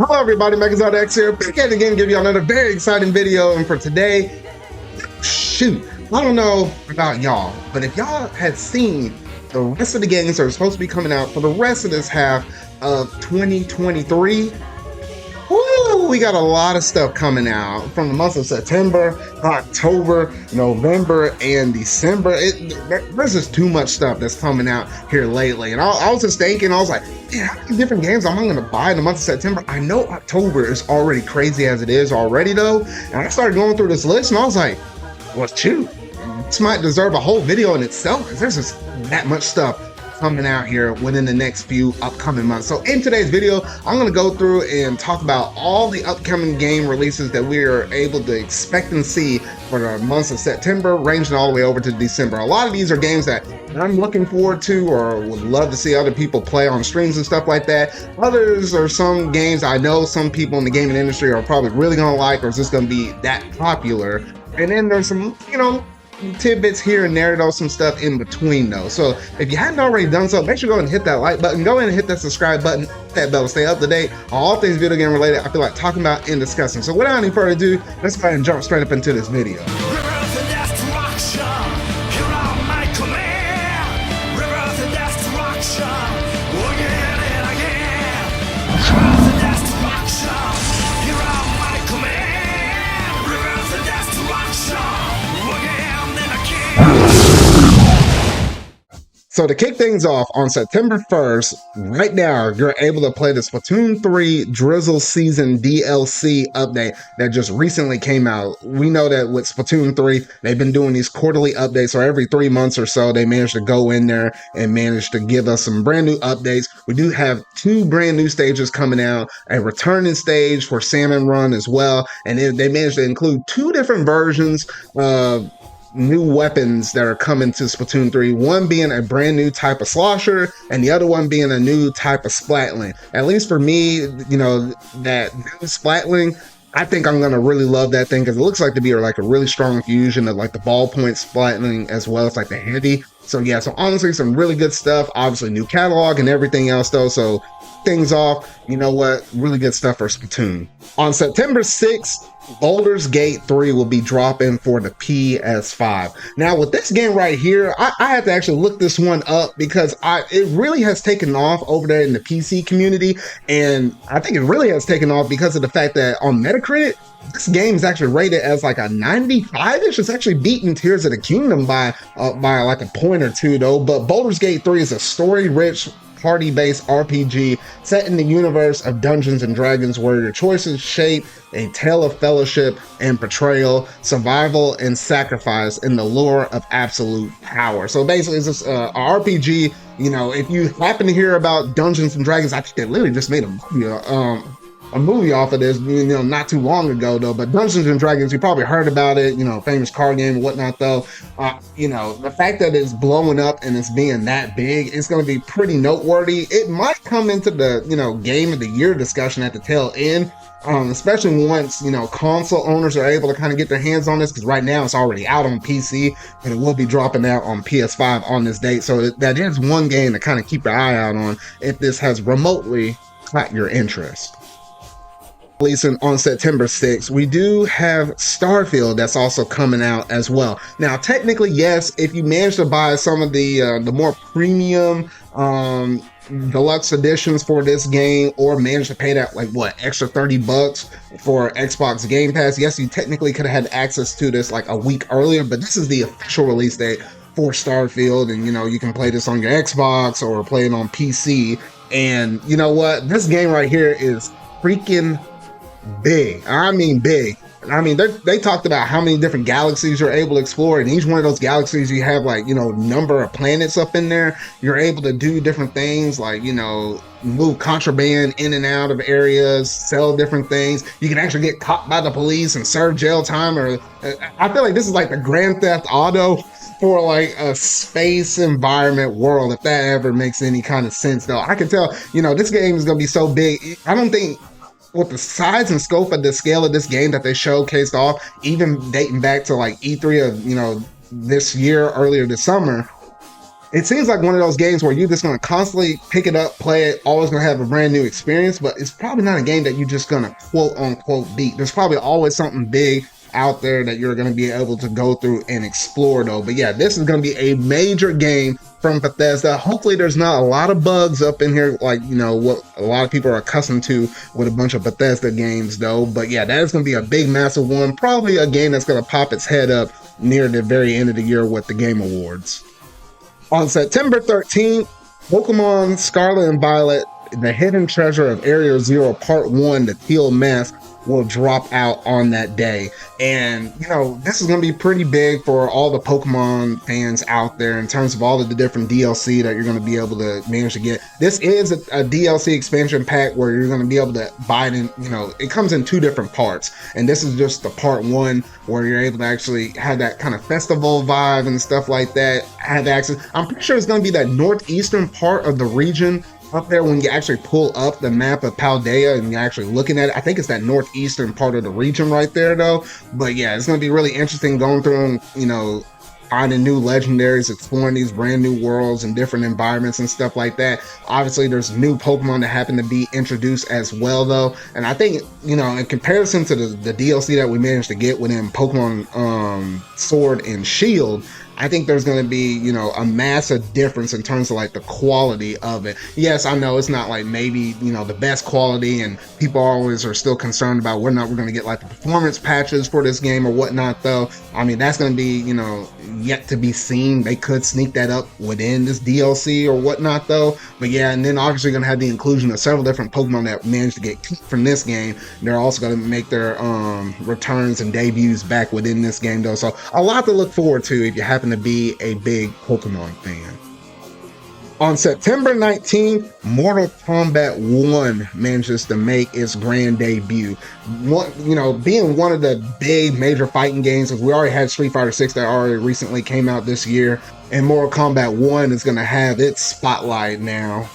Hello everybody, MegaZardX here, back at it again to give you another very exciting video. And for today, shoot, I don't know about y'all, but if y'all had seen the rest of the games that are supposed to be coming out for the rest of this half of 2023, woo, we got a lot of stuff coming out from the months of September, October, November, and December. There's just too much stuff that's coming out here lately. And I was just thinking, I was like, yeah, how many different games am I going to buy in the month of September? I know October is already crazy as it is already, though. And I started going through this list, and I was like, well, shoot, this might deserve a whole video in itself, because there's just that much stuff coming out here within the next few upcoming months. So in today's video, I'm going to go through and talk about all the upcoming game releases that we are able to expect and see for the months of September, ranging all the way over to December. A lot of these are games that I'm looking forward to or would love to see other people play on streams and stuff like that. Others are some games I know some people in the gaming industry are probably really going to like, or is just going to be that popular. And then there's some, tidbits here and there, though, some stuff in between, though. So if you hadn't already done so, make sure you go and hit that like button, go ahead and hit that subscribe button, hit that bell to stay up to date on all things video game related I feel like talking about and discussing. So without any further ado, let's go ahead and jump straight up into this video. So to kick things off, on September 1st, right now, you're able to play the Splatoon 3 Drizzle Season DLC update that just recently came out. We know that with Splatoon 3, they've been doing these quarterly updates, so every 3 months or so, they managed to go in there and manage to give us some brand new updates. We do have 2 brand new stages coming out, a returning stage for Salmon Run as well, and they managed to include 2 different versions of new weapons that are coming to Splatoon 3, one being a brand new type of slosher and the other one being a new type of splatling. At least for me, that new splatling, I think I'm going to really love that thing because it looks like to be like a really strong fusion of like the ballpoint splatling as well as like the heavy. So yeah, so honestly, some really good stuff. Obviously new catalog and everything else though, so things off, really good stuff for Splatoon. On September 6th, Boulders Gate 3 will be dropping for the PS5. Now with this game right here, I had to actually look this one up because it really has taken off over there in the PC community, and I think it really has taken off because of the fact that on Metacritic, this game is actually rated as like a 95-ish. It's actually beating Tears of the Kingdom by like a point or two though. But Boulders Gate 3 is a story-rich, party-based RPG set in the universe of Dungeons and Dragons, where your choices shape a tale of fellowship and betrayal, survival and sacrifice in the lure of absolute power. So basically it's just a RPG. If you happen to hear about Dungeons and Dragons, I think they literally just made a movie off of this, not too long ago though. But Dungeons and Dragons, you probably heard about it, famous card game and whatnot though. The fact that it's blowing up and it's being that big, it's going to be pretty noteworthy. It might come into the, game of the year discussion at the tail end, especially once, console owners are able to kind of get their hands on this, because right now it's already out on PC and it will be dropping out on PS5 on this date. So that is one game to kind of keep your eye out on if this has remotely caught your interest. Releasing on September 6th, we do have Starfield that's also coming out as well. Now, technically, yes, if you manage to buy some of the more premium deluxe editions for this game, or manage to pay that extra $30 for Xbox Game Pass, yes, you technically could have had access to this like a week earlier, but this is the official release date for Starfield, and you can play this on your Xbox or play it on PC. And you know what? This game right here is freaking big. I mean big. They talked about how many different galaxies you're able to explore, and each one of those galaxies you have number of planets up in there. You're able to do different things like move contraband in and out of areas, sell different things. You can actually get caught by the police and serve jail time, or I feel like this is like the Grand Theft Auto for like a space environment world, if that ever makes any kind of sense though. I can tell this game is gonna be so big. I don't think with the size and scope of the scale of this game that they showcased off, even dating back to like E3 of this year, earlier this summer, it seems like one of those games where you're just going to constantly pick it up, play it, always going to have a brand new experience, but it's probably not a game that you're just going to quote unquote beat. There's probably always something big out there that you're going to be able to go through and explore though. But yeah, this is going to be a major game from Bethesda. Hopefully there's not a lot of bugs up in here like, you know, what a lot of people are accustomed to with a bunch of Bethesda games though. But yeah, that is going to be a big, massive one. Probably a game that's going to pop its head up near the very end of the year with the Game Awards. On September 13th, Pokemon Scarlet and Violet, The Hidden Treasure of Area Zero Part 1, The Teal Mask, will drop out on that day. And you know, this is going to be pretty big for all the Pokemon fans out there in terms of all of the different DLC that you're going to be able to manage to get. This is a DLC expansion pack where you're going to be able to buy it in, you know, it comes in 2 different parts, and this is just the part 1 where you're able to actually have that kind of festival vibe and stuff like that, have access. I'm pretty sure it's going to be that northeastern part of the region up there when you actually pull up the map of Paldea and you're actually looking at it. I think it's that northeastern part of the region right there though. But yeah, it's going to be really interesting going through and, you know, finding new legendaries, exploring these brand new worlds and different environments and stuff like that. Obviously, there's new Pokemon that happen to be introduced as well though. And I think, you know, in comparison to the DLC that we managed to get within Pokemon Sword and Shield, I think there's going to be, you know, a massive difference in terms of like the quality of it. Yes, I know it's not like maybe, you know, the best quality, and people always are still concerned about whether or not we're going to get like the performance patches for this game or whatnot though. I mean, that's going to be, you know, yet to be seen. They could sneak that up within this DLC or whatnot though. But yeah, and then obviously going to have the inclusion of several different Pokemon that managed to get kicked from this game. They're also going to make their returns and debuts back within this game though. So a lot to look forward to if you happen to be a big Pokemon fan. On September 19th, Mortal Kombat 1 manages to make its grand debut. You know, being one of the big major fighting games, because we already had Street Fighter 6 that already recently came out this year, and Mortal Kombat 1 is going to have its spotlight now,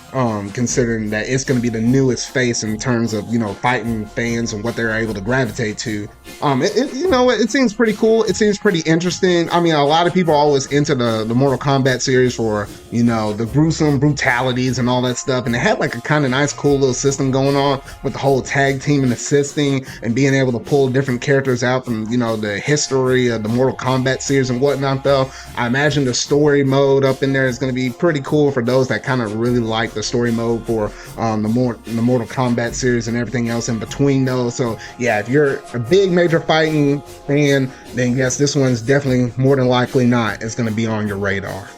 considering that it's going to be the newest face in terms of, you know, fighting fans and what they're able to gravitate to. You know, it seems pretty cool. It seems pretty interesting. I mean, a lot of people are always into the Mortal Kombat series for, you know, the gruesome brutalities and all that stuff. And it had like a kind of nice, cool little system going on with the whole tag team and assisting and being able to pull different characters out from, you know, the history of the Mortal Kombat series and whatnot though. I imagine the story mode up in there is going to be pretty cool for those that kind of really like the story mode for the Mortal Kombat series and everything else in between those. So yeah, if you're a big major fighting fan, then yes, this one's definitely more than likely not is going to be on your radar.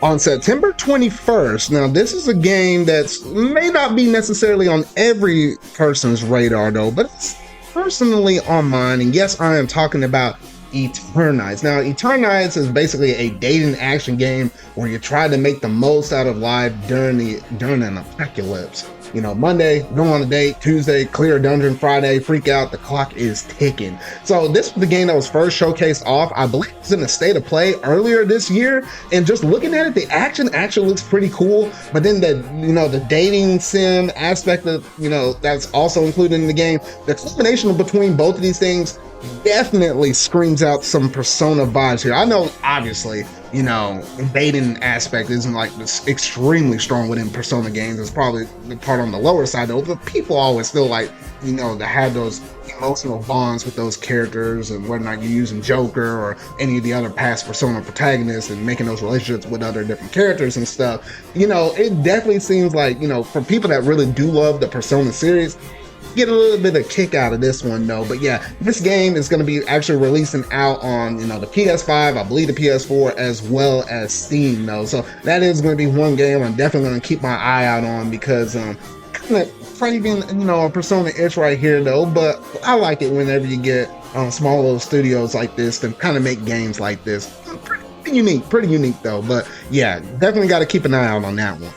On September 21st, now this is a game that's may not be necessarily on every person's radar though, but it's personally on mine, and yes, I am talking about Eternit. Now, Eternit is basically a dating action game where you try to make the most out of life during an apocalypse. You know, Monday, go on a date, Tuesday, clear a dungeon, Friday, freak out, the clock is ticking. So this was the game that was first showcased off, I believe it was in a state of play earlier this year, and just looking at it, the action actually looks pretty cool, but then the, you know, the dating sim aspect of, you know, that's also included in the game, the combination between both of these things definitely screams out some Persona vibes here. I know, obviously, you know, the dating aspect isn't like this extremely strong within Persona games. It's probably the part on the lower side though, but people always feel like, you know, to have those emotional bonds with those characters, and whether or not you're using Joker or any of the other past Persona protagonists and making those relationships with other different characters and stuff. You know, it definitely seems like, you know, for people that really do love the Persona series, get a little bit of kick out of this one though. But yeah, this game is going to be actually releasing out on, you know, the PS5, I believe the PS4, as well as Steam though. So that is going to be one game I'm definitely going to keep my eye out on, because kind of craving, you know, a Persona itch right here though. But I like it whenever you get small little studios like this to kind of make games like this. Pretty unique though. But yeah, definitely got to keep an eye out on that one.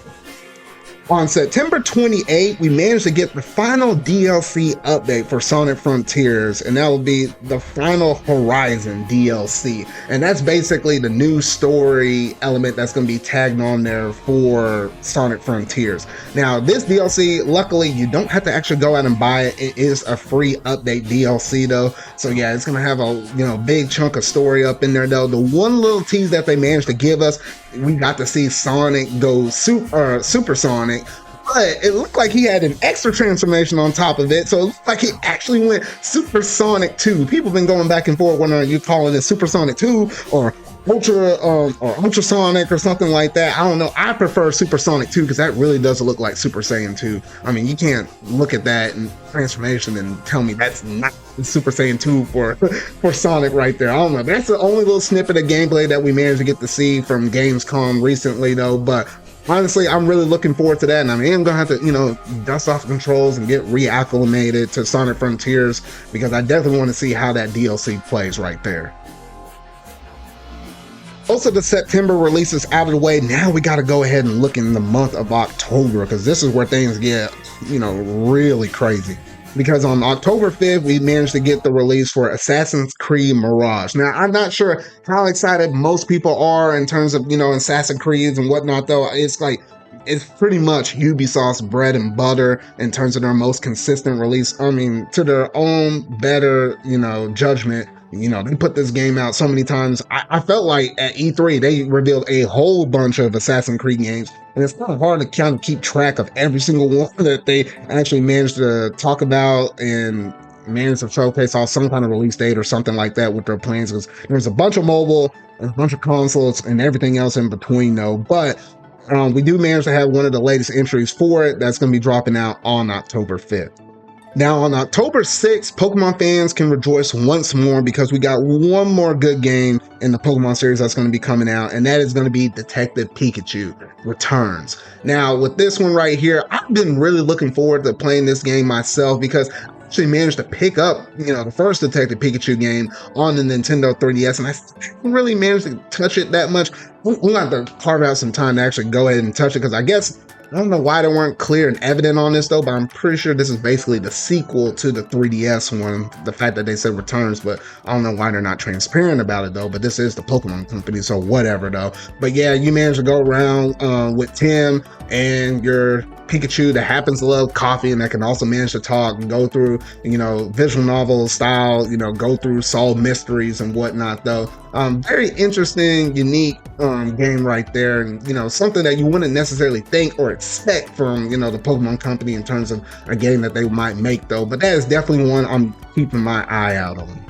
On September 28th, we managed to get the final DLC update for Sonic Frontiers, and that will be the Final Horizon DLC. And that's basically the new story element that's going to be tagged on there for Sonic Frontiers. Now, this DLC, luckily, you don't have to actually go out and buy it. It is a free update DLC, though. So yeah, it's going to have a big chunk of story up in there, though. The one little tease that they managed to give us, we got to see Sonic go supersonic, but it looked like he had an extra transformation on top of it, so it looked like he actually went Supersonic 2. People have been going back and forth whether you calling it Supersonic 2 or Ultrasonic or something like that. I don't know. I prefer Supersonic 2 because that really does look like Super Saiyan 2. I mean, you can't look at that and transformation and tell me that's not Super Saiyan 2 for Sonic right there. I don't know. That's the only little snippet of gameplay that we managed to get to see from Gamescom recently, though. But honestly, I'm really looking forward to that. And I mean, I'm going to have to, dust off the controls and get reacclimated to Sonic Frontiers because I definitely want to see how that DLC plays right there. Also, the September releases out of the way. Now we got to go ahead and look in the month of October because this is where things get, really crazy. Because on October 5th, we managed to get the release for Assassin's Creed Mirage. Now, I'm not sure how excited most people are in terms of, Assassin's Creeds and whatnot, though. It's pretty much Ubisoft's bread and butter in terms of their most consistent release. I mean, to their own better, judgment. They put this game out so many times. I felt like at E3, they revealed a whole bunch of Assassin's Creed games. And it's kind of hard to kind of keep track of every single one that they actually managed to talk about and managed to showcase off some kind of release date or something like that with their plans. Because there's a bunch of mobile, a bunch of consoles, and everything else in between, though. But we do manage to have one of the latest entries for it that's going to be dropping out on October 5th. Now, on October 6th, Pokemon fans can rejoice once more because we got one more good game in the Pokemon series that's going to be coming out, and that is going to be Detective Pikachu Returns. Now, with this one right here, I've been really looking forward to playing this game myself because I actually managed to pick up, the first Detective Pikachu game on the Nintendo 3DS, and I haven't really managed to touch it that much. We'll have to carve out some time to actually go ahead and touch it because I guess I don't know why they weren't clear and evident on this, though, but I'm pretty sure this is basically the sequel to the 3DS one, the fact that they said Returns, but I don't know why they're not transparent about it, though, but this is the Pokemon company, so whatever, though. But yeah, you managed to go around with Tim and your Pikachu that happens to love coffee and that can also manage to talk and go through, visual novel style, go through solve mysteries and whatnot, though. Very interesting, unique game right there, and something that you wouldn't necessarily think or expect from the Pokemon company in terms of a game that they might make, though. But that is definitely one I'm keeping my eye out on.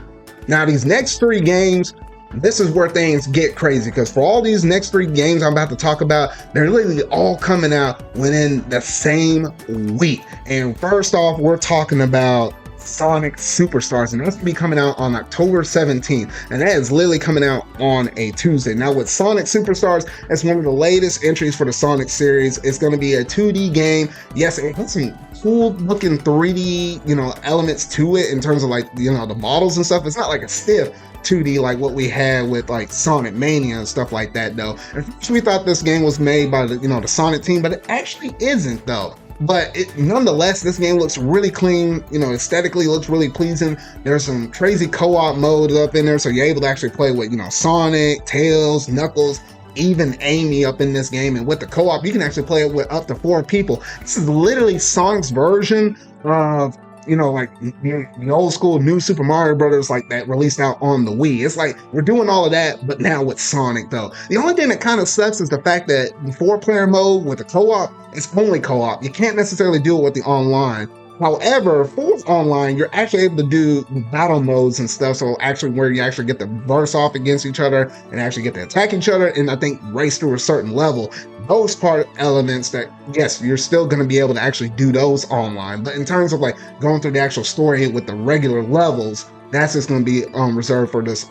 Now, these next three games, this is where things get crazy because for all these next three games I'm about to talk about, they're literally all coming out within the same week. And first off, we're talking about Sonic Superstars, and that's going to be coming out on October 17th, and that is literally coming out on a Tuesday. Now, with Sonic Superstars, it's one of the latest entries for the Sonic series. It's going to be a 2D game. Yes, it has some cool looking 3D, elements to it in terms of like, the models and stuff. It's not like a stiff 2D like what we had with like Sonic Mania and stuff like that, though. And first we thought this game was made by the, the Sonic team, but it actually isn't, though. But nonetheless, this game looks really clean, aesthetically looks really pleasing. There's some crazy co-op modes up in there, so you're able to actually play with, Sonic, Tails, Knuckles, even Amy up in this game. And with the co-op, you can actually play it with up to 4 people. This is literally Sonic's version of like the old school New Super Mario Brothers like that released out on the Wii. It's like we're doing all of that, but now with Sonic, though. The only thing that kind of sucks is the fact that the 4-player mode with the co-op, it's only co-op. You can't necessarily do it with the online. However, for online, you're actually able to do battle modes and stuff, so actually where you actually get to burst off against each other and actually get to attack each other and I think race through a certain level. Those part elements that, yes, you're still going to be able to actually do those online, but in terms of like going through the actual story with the regular levels, that's just going to be reserved for this,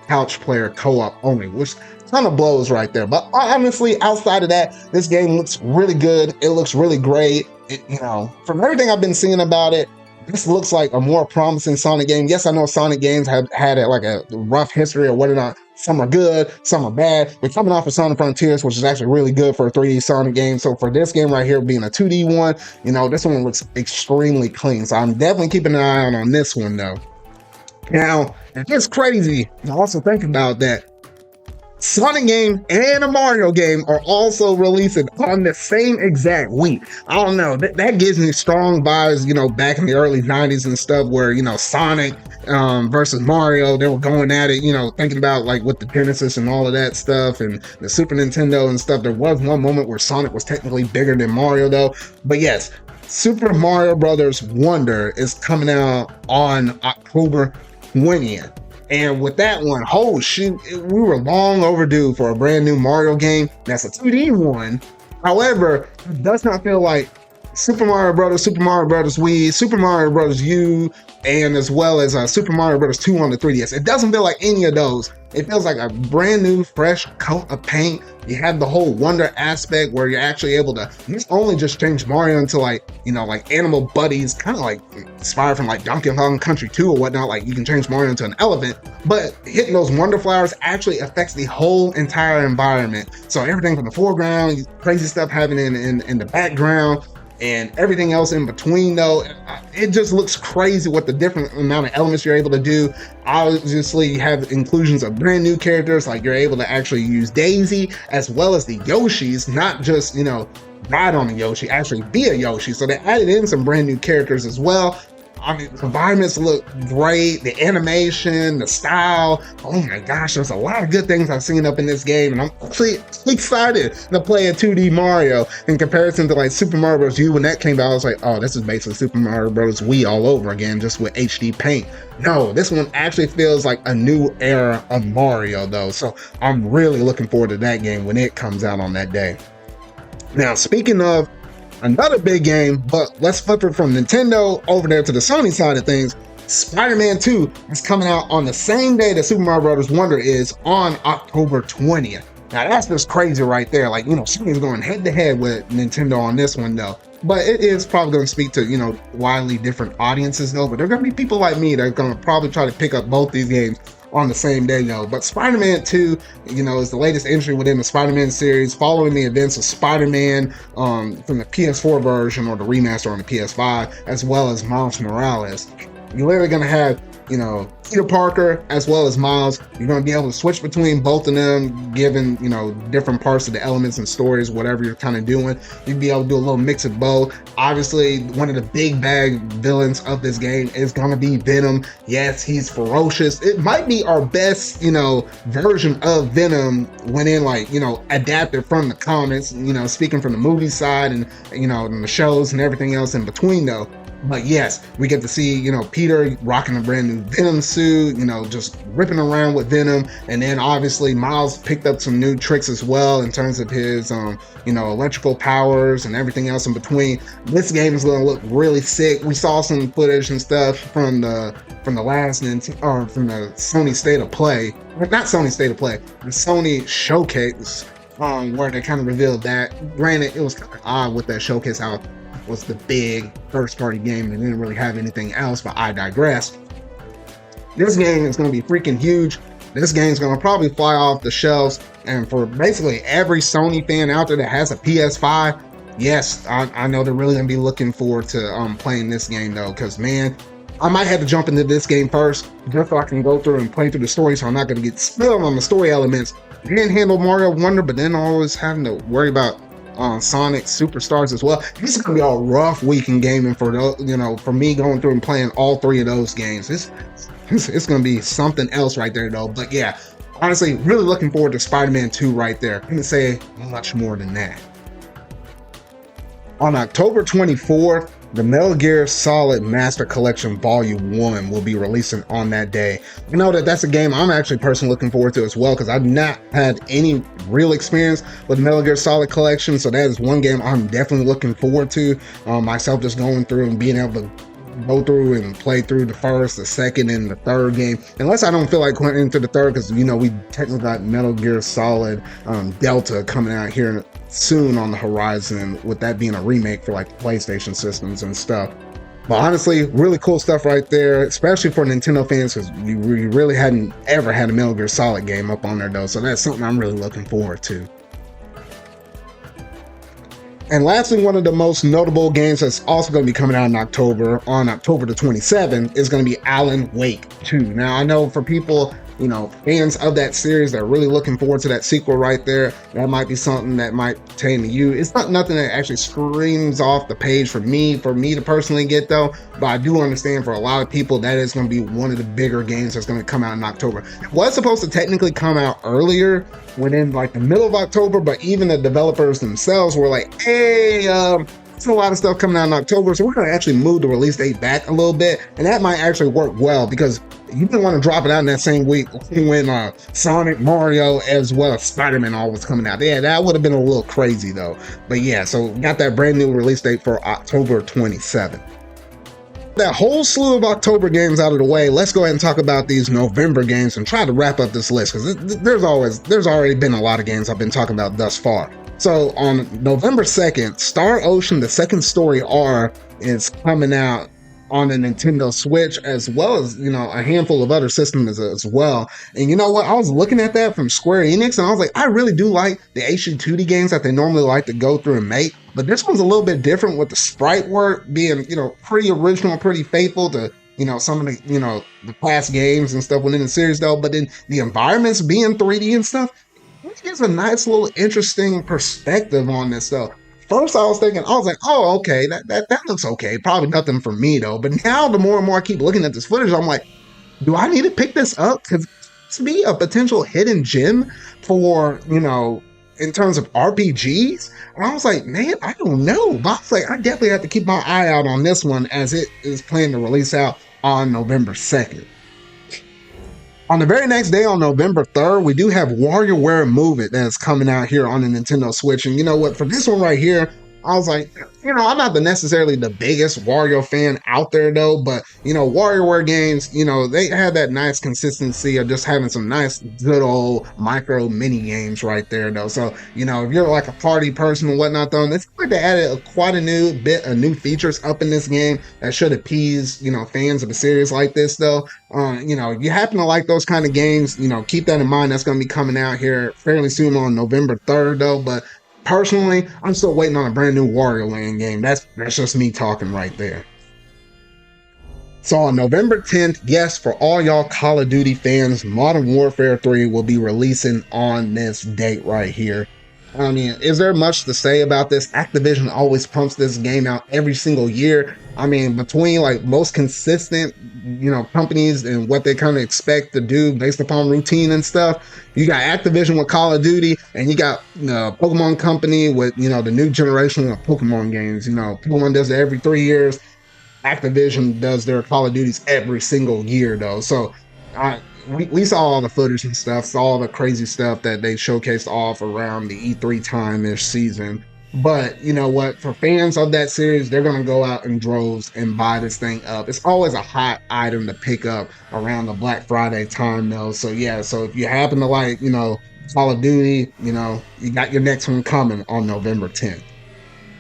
couch player co-op only, which kind of blows right there. But honestly, outside of that, this game looks really good. It looks really great. From everything I've been seeing about it, this looks like a more promising Sonic game. Yes, I know Sonic games have had like a rough history or whatnot Some are good, some are bad. We're coming off of Sonic Frontiers, which is actually really good for a 3D Sonic game. So for this game right here being a 2D one, you know, this one looks extremely clean. So I'm definitely keeping an eye out on this one though. Now, it's crazy to also think about that Sonic game and a Mario game are also releasing on the same exact week. I don't know, that gives me strong vibes, you know, back in the early 90s and stuff where, you know, Sonic versus Mario, they were going at it, you know, thinking about like with the Genesis and all of that stuff and the Super Nintendo and stuff. There was one moment where Sonic was technically bigger than Mario though. But yes, Super Mario Brothers Wonder is coming out on October 20th. And with that one, oh shoot, we were long overdue for a brand new Mario game. That's a 2D one. However, it does not feel like Super Mario Brothers, Super Mario Brothers Wii, Super Mario Brothers U, and as well as Super Mario Brothers 2 on the 3DS. It doesn't feel like any of those. It feels like a brand new, fresh coat of paint. You have the whole wonder aspect where you're actually able to not only just change Mario into like, you know, like animal buddies, kind of like inspired from like Donkey Kong Country 2 or whatnot. Like you can change Mario into an elephant, but hitting those wonder flowers actually affects the whole entire environment. So everything from the foreground, crazy stuff happening in the background, and everything else in between though, it just looks crazy with the different amount of elements you're able to do. Obviously you have inclusions of brand new characters, like you're able to actually use Daisy as well as the Yoshis, not just, you know, ride on a Yoshi, actually be a Yoshi. So they added in some brand new characters as well. I mean, the environments look great, the animation, the style. Oh my gosh, there's a lot of good things I've seen up in this game, and I'm actually excited to play a 2D Mario in comparison to like Super Mario Bros. U. When that came out, I was like, oh, this is basically Super Mario Bros. Wii all over again, just with HD paint. No, this one actually feels like a new era of Mario though, so I'm really looking forward to that game when it comes out on that day. Now, speaking of another big game, but let's flip it from Nintendo over there to the Sony side of things. SpiderMan 2 is coming out on the same day that Super Mario Bros. Wonder is, on October 20th. Now that's just crazy right there. Like, you know, Sony's going head to head with Nintendo on this one though. But it is probably going to speak to, you know, widely different audiences though. But there are going to be people like me that are going to probably try to pick up both these games on the same day though. But Spider-Man 2, you know, is the latest entry within the Spider-Man series, following the events of Spider-Man from the PS4 version or the remaster on the PS5, as well as Miles Morales. You're literally going to have, you know, Peter Parker as well as Miles. You're going to be able to switch between both of them, given, you know, different parts of the elements and stories, whatever you're kind of doing. You'd be able to do a little mix of both. Obviously, one of the big bag villains of this game is going to be Venom. Yes, he's ferocious. It might be our best, you know, version of Venom when in, like, you know, adapted from the comics, you know, speaking from the movie side and, you know, and the shows and everything else in between though. But yes, we get to see, you know, Peter rocking a brand new Venom suit, you know, just ripping around with Venom. And then obviously Miles picked up some new tricks as well in terms of his, you know, electrical powers and everything else in between. This game is going to look really sick. We saw some footage and stuff from the last from the Sony State of Play, not Sony State of Play, the Sony Showcase, where they kind of revealed that. Granted, it was kind of odd with that showcase, how was the big first party game and didn't really have anything else, but I digress. This game is going to be freaking huge. This game's going to probably fly off the shelves, and for basically every Sony fan out there that has a PS5, yes, I know they're really going to be looking forward to playing this game though, because man, I might have to jump into this game first just so I can go through and play through the story, so I'm not going to get spilled on the story elements. Didn't handle Mario Wonder, but then always having to worry about Sonic Superstars as well. This is gonna be a rough week in gaming for those, you know, for me going through and playing all three of those games. It's gonna be something else right there though. But yeah, honestly, really looking forward to Spider-Man 2 right there. I couldn't say much more than that. On October 24th, the Metal Gear Solid Master Collection Volume 1 will be releasing on that day. You know that's a game I'm actually personally looking forward to as well, because I've not had any real experience with Metal Gear Solid Collection, so that is one game I'm definitely looking forward to. Myself just going through and being able to go through and play through the first, the second, and the third game. Unless I don't feel like going into the third, because, you know, we technically got Metal Gear Solid Delta coming out here soon on the horizon, with that being a remake for like PlayStation systems and stuff. But honestly, really cool stuff right there, especially for Nintendo fans, because we really hadn't ever had a Metal Gear Solid game up on there though, so that's something I'm really looking forward to. And lastly, one of the most notable games that's also going to be coming out in October, on October the 27th, is going to be Allan Wake 2. Now, I know for people, you know, fans of that series that are really looking forward to that sequel right there, that might be something that might pertain to you. It's not nothing that actually screams off the page for me to personally get though, but I do understand for a lot of people that is going to be one of the bigger games that's going to come out in October. It was supposed to technically come out earlier, within like the middle of October, but even the developers themselves were like, hey, there's a lot of stuff coming out in October, so we're going to actually move the release date back a little bit, and that might actually work well, because you didn't want to drop it out in that same week when Sonic, Mario, as well as Spider-Man all was coming out. Yeah, that would have been a little crazy though. But yeah, so we got that brand new release date for October 27th. That whole slew of October games out of the way, let's go ahead and talk about these November games and try to wrap up this list, because there's already been a lot of games I've been talking about thus far. So on November 2nd, Star Ocean: The Second Story R is coming out on the Nintendo Switch, as well as, you know, a handful of other systems as well. And you know what? I was looking at that from Square Enix, and I was like, I really do like the HD 2D games that they normally like to go through and make, but this one's a little bit different with the sprite work being, you know, pretty original, pretty faithful to, you know, some of the, you know, the past games and stuff within the series though, but then the environments being 3D and stuff, it gives a nice little interesting perspective on this though. First, I was like, oh, okay, that looks okay. Probably nothing for me though. But now, the more and more I keep looking at this footage, I'm like, do I need to pick this up? Because this be a potential hidden gem for, you know, in terms of RPGs. And I was like, man, I don't know. But I was like, I definitely have to keep my eye out on this one, as it is planned to release out on November 2nd. On the very next day, on November 3rd, we do have WarioWare Move It that's coming out here on the Nintendo Switch. And you know what? For this one right here, I was like, you know, I'm not necessarily the biggest Wario fan out there though, but you know, WarioWare games, you know, they have that nice consistency of just having some nice, good old micro mini games right there though. So, you know, if you're like a party person and whatnot though, it's like they added quite a new bit of new features up in this game that should appease, you know, fans of a series like this though. You know, if you happen to like those kind of games, you know, keep that in mind. That's going to be coming out here fairly soon on November 3rd though, but personally, I'm still waiting on a brand new Wario Land game. That's just me talking right there. So on November 10th, yes, for all y'all Call of Duty fans, Modern Warfare 3 will be releasing on this date right here. I mean, is there much to say about this? Activision always pumps this game out every single year. I mean, between like most consistent, you know, companies and what they kind of expect to do based upon routine and stuff, you got Activision with Call of Duty, and you got the Pokemon Company with, you know, the new generation of Pokemon games. You know, Pokemon does it every 3 years. Activision does their Call of Duties every single year though. So we saw all the footage and stuff, saw all the crazy stuff that they showcased off around the E3 time-ish season. But you know what? For fans of that series, they're going to go out in droves and buy this thing up. It's always a hot item to pick up around the Black Friday time though. So yeah, so if you happen to like, you know, Call of Duty, you know, you got your next one coming on November 10th.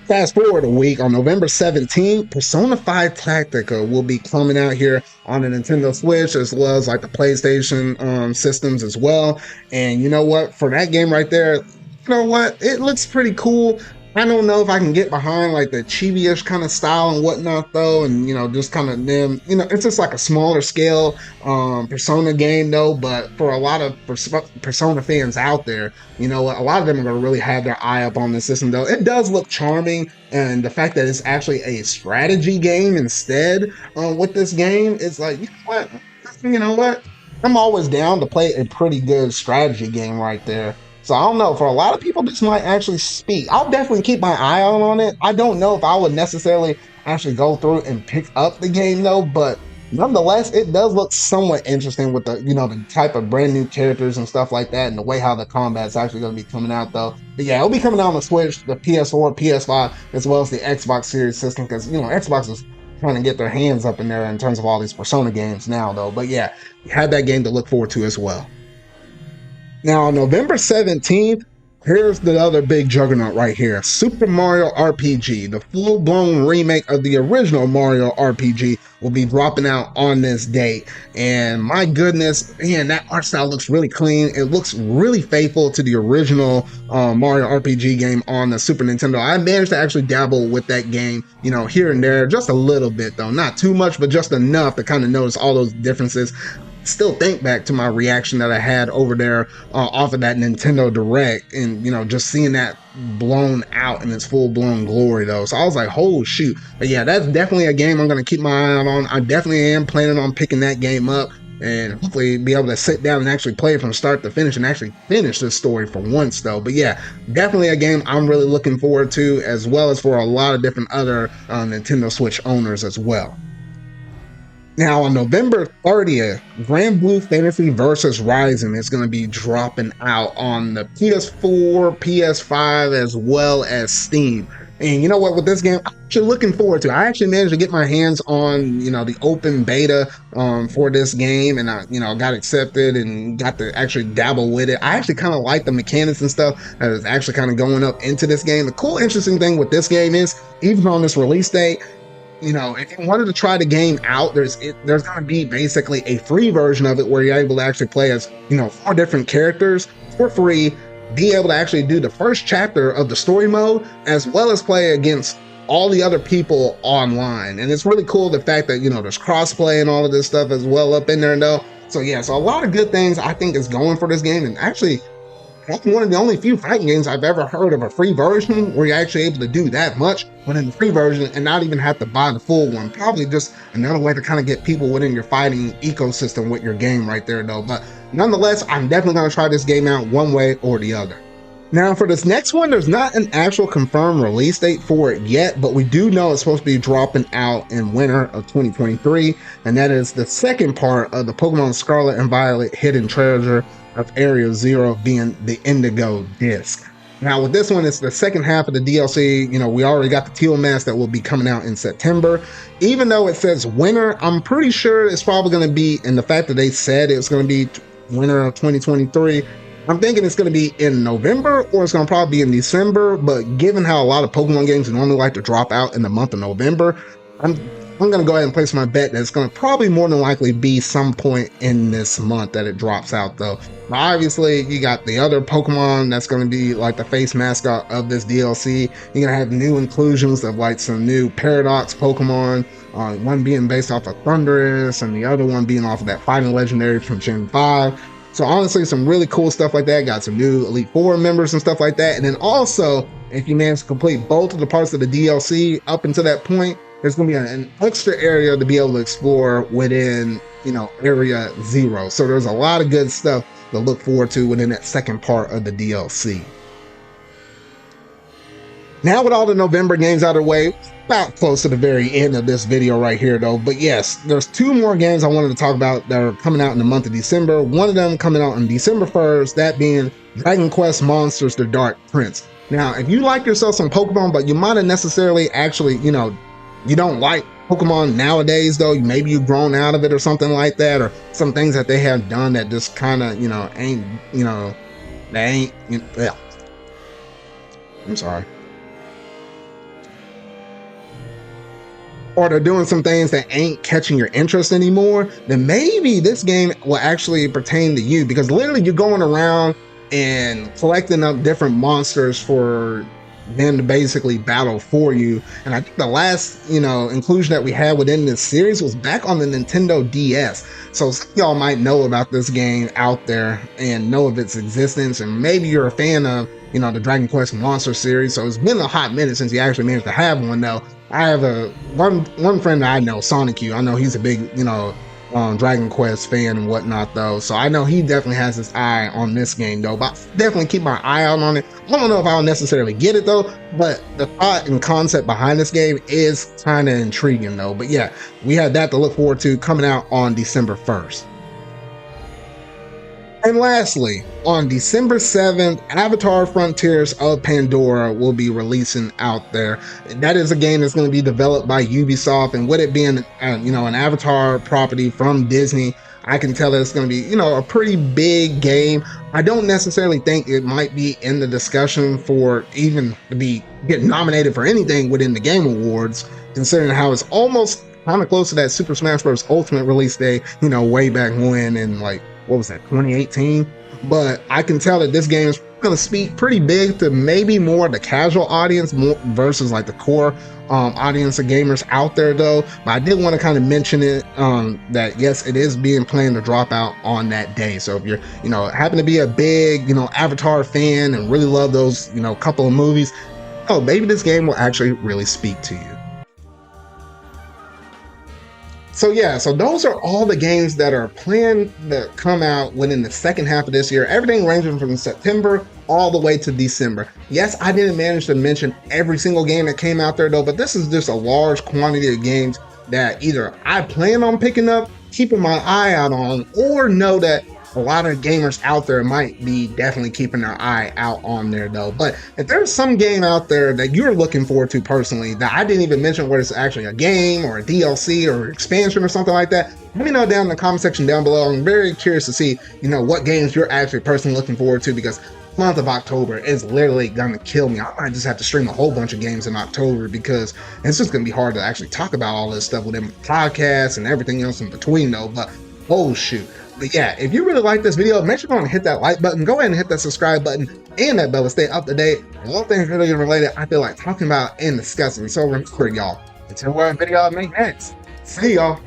Fast forward a week, on November 17th, Persona 5 Tactica will be coming out here on the Nintendo Switch, as well as like the PlayStation systems as well. And you know what? For that game right there, you know what? It looks pretty cool. I don't know if I can get behind like the chibi-ish kind of style and whatnot though, and you know, just kind of them, you know, it's just like a smaller scale Persona game though. But for a lot of Persona fans out there, you know, a lot of them are going to really have their eye up on the system though. It does look charming, and the fact that it's actually a strategy game instead with this game, it's like, you know what, I'm always down to play a pretty good strategy game right there. So I don't know, for a lot of people, this might actually speak. I'll definitely keep my eye out on it. I don't know if I would necessarily actually go through and pick up the game though, but nonetheless, it does look somewhat interesting with the, you know, the type of brand new characters and stuff like that, and the way how the combat's actually going to be coming out though. But yeah, it'll be coming out on the Switch, the PS4, PS5, as well as the Xbox Series system, because, you know, Xbox is trying to get their hands up in there in terms of all these Persona games now though. But yeah, you have that game to look forward to as well. Now, on November 17th, Here's the other big juggernaut right here. Super Mario RPG, the full-blown remake of the original Mario RPG, will be dropping out on this date. And my goodness, man, that art style looks really clean. It looks really faithful to the original Mario RPG game on the Super Nintendo. I managed to actually dabble with that game, you know, here and there, just a little bit though. Not too much, but just enough to kind of notice all those differences. Still think back to my reaction that I had over there off of that Nintendo Direct, and you know, just seeing that blown out in its full-blown glory though. So I was like, oh shoot. But yeah, that's definitely a game I'm going to keep my eye out on. I definitely am planning on picking that game up and hopefully be able to sit down and actually play it from start to finish and actually finish this story for once though. But yeah, definitely a game I'm really looking forward to, as well as for a lot of different other Nintendo Switch owners as well. Now, on November 30th, Grand Blue Fantasy Versus Rising is going to be dropping out on the PS4, PS5, as well as Steam. And you know what, with this game, I'm actually looking forward to it. I actually managed to get my hands on, you know, the open beta for this game, and I, you know, got accepted and got to actually dabble with it. I actually kind of like the mechanics and stuff that is actually kind of going up into this game. The cool, interesting thing with this game is, even on this release date, you know, if you wanted to try the game out, there's going to be basically a free version of it where you're able to actually play as, you know, 4 different characters for free, be able to actually do the first chapter of the story mode, as well as play against all the other people online. And it's really cool the fact that, you know, there's crossplay and all of this stuff as well up in there though. So yeah, so a lot of good things I think is going for this game, and actually that's one of the only few fighting games I've ever heard of a free version where you're actually able to do that much within the free version and not even have to buy the full one. Probably just another way to kind of get people within your fighting ecosystem with your game right there though. But nonetheless, I'm definitely going to try this game out one way or the other. Now for this next one, there's not an actual confirmed release date for it yet, but we do know it's supposed to be dropping out in winter of 2023, and that is the second part of the Pokemon Scarlet and Violet Hidden Treasure of Area Zero, being the Indigo disc. Now with this one, it's the second half of the DLC. You know, we already got the Teal Mask that will be coming out in September. Even though it says winter, I'm pretty sure it's probably going to be, and the fact that they said it's going to be winter of 2023, I'm thinking it's going to be in November, or it's going to probably be in December. But given how a lot of Pokemon games normally like to drop out in the month of November, I'm going to go ahead and place my bet that it's going to probably more than likely be some point in this month that it drops out though. Now, obviously, you got the other Pokemon that's going to be like the face mascot of this DLC. You're going to have new inclusions of like some new Paradox Pokemon, one being based off of Thundurus and the other one being off of that Fighting Legendary from Gen 5. So honestly, some really cool stuff like that. Got some new Elite Four members and stuff like that. And then also, if you manage to complete both of the parts of the DLC up until that point, there's going to be an extra area to be able to explore within, you know, Area Zero. So there's a lot of good stuff to look forward to within that second part of the DLC. Now with all the November games out of the way, about close to the very end of this video right here though, but yes, there's 2 more games I wanted to talk about that are coming out in the month of December. One of them coming out on December 1st, that being Dragon Quest Monsters: The Dark Prince. Now, if you like yourself some Pokemon, but you might have necessarily actually, you know, you don't like Pokemon nowadays though, maybe you've grown out of it or something like that, or some things that they have done that just kind of, you know, ain't, you know, they ain't, you know, yeah. I'm sorry. Or they're doing some things that ain't catching your interest anymore, then maybe this game will actually pertain to you, because literally you're going around and collecting up different monsters for them to basically battle for you. And I think the last, you know, inclusion that we had within this series was back on the Nintendo DS. So some of y'all might know about this game out there and know of its existence, and maybe you're a fan of, you know, the Dragon Quest Monster series. So it's been a hot minute since you actually managed to have one though. I have one friend that I know, Sonic U. I know he's a big, you know, Dragon Quest fan and whatnot though, so I know he definitely has his eye on this game though, but I'll definitely keep my eye out on it. I don't know if I'll necessarily get it though, but the thought and concept behind this game is kind of intriguing though. But yeah, we have that to look forward to coming out on December 1st. And lastly, on December 7th, Avatar Frontiers of Pandora will be releasing out there. That is a game that's going to be developed by Ubisoft, and with it being an Avatar property from Disney, I can tell that it's going to be, a pretty big game. I don't necessarily think it might be in the discussion for even to be get nominated for anything within the Game Awards, considering how it's almost kind of close to that Super Smash Bros. Ultimate release day, way back when in what was that, 2018? But I can tell that this game is going to speak pretty big to maybe more the casual audience versus the core audience of gamers out there though. But I did want to kind of mention it, that yes, it is being planned to drop out on that day. So if you're, happen to be a big, Avatar fan and really love those, couple of movies, maybe this game will actually really speak to you. So yeah, so those are all the games that are planned to come out within the second half of this year. Everything ranging from September all the way to December. Yes, I didn't manage to mention every single game that came out there though, but this is just a large quantity of games that either I plan on picking up, keeping my eye out on, or know that a lot of gamers out there might be definitely keeping their eye out on there though. But if there's some game out there that you're looking forward to personally that I didn't even mention, whether it's actually a game or a DLC or expansion or something like that, let me know down in the comment section down below. I'm very curious to see, what games you're actually personally looking forward to, because the month of October is literally gonna kill me. I might just have to stream a whole bunch of games in October because it's just gonna be hard to actually talk about all this stuff within podcasts and everything else in between though. But oh shoot. But yeah, if you really like this video, make sure to go and hit that like button, go ahead and hit that subscribe button and that bell to stay up to date. All things video related I feel like talking about and discussing. So remember y'all, until we're in video I make next. See y'all.